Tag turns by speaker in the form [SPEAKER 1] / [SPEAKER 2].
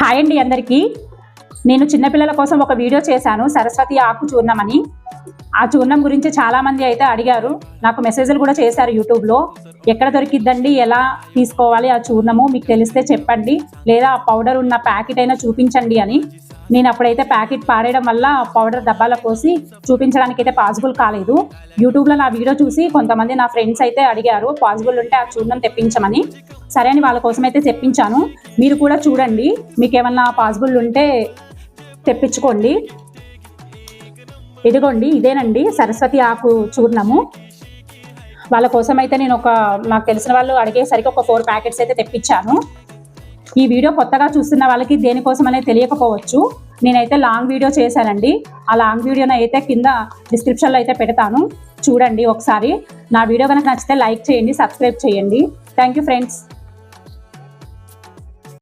[SPEAKER 1] Hi అండి అందరికీ. నేను చిన్నపిల్లల కోసం ఒక వీడియో చేశాను, సరస్వతి ఆకు చూర్ణం అని. ఆ చూర్ణం గురించి చాలామంది అయితే అడిగారు, నాకు మెసేజ్లు కూడా చేశారు యూట్యూబ్లో. ఎక్కడ దొరికిద్దండి, ఎలా తీసుకోవాలి ఆ చూర్ణము, మీకు తెలిస్తే చెప్పండి, లేదా ఆ పౌడర్ ఉన్న ప్యాకెట్ అయినా చూపించండి అని. నేను అప్పుడైతే ప్యాకెట్ పారేయడం వల్ల పౌడర్ డబ్బాలో పోసి చూపించడానికి అయితే పాసిబుల్ కాలేదు. యూట్యూబ్లో నా వీడియో చూసి కొంతమంది నా ఫ్రెండ్స్ అయితే అడిగారు, పాసిబుల్ ఉంటే ఆ చూర్ణం తెప్పించమని. సరే అని వాళ్ళ కోసం అయితే తెప్పించాను. మీరు కూడా చూడండి, మీకు ఏమన్నా పాసిబుల్ ఉంటే తెప్పించుకోండి. ఇదిగోండి, ఇదేనండి సరస్వతి ఆకు చూర్ణము. వాళ్ళ కోసం అయితే నేను నాకు తెలిసిన వాళ్ళు అడిగేసరికి ఒక 4 ప్యాకెట్స్ అయితే తెప్పించాను. ఈ వీడియో కొత్తగా చూస్తున్న వాళ్ళకి దేనికోసం అనేది తెలియకపోవచ్చు. నేనైతే లాంగ్ వీడియో చేశానండి. ఆ లాంగ్ వీడియోని అయితే కింద డిస్క్రిప్షన్లో అయితే పెడతాను, చూడండి ఒకసారి. నా వీడియో కనుక నచ్చితే లైక్ చేయండి, సబ్స్క్రైబ్ చేయండి. Thank you friends.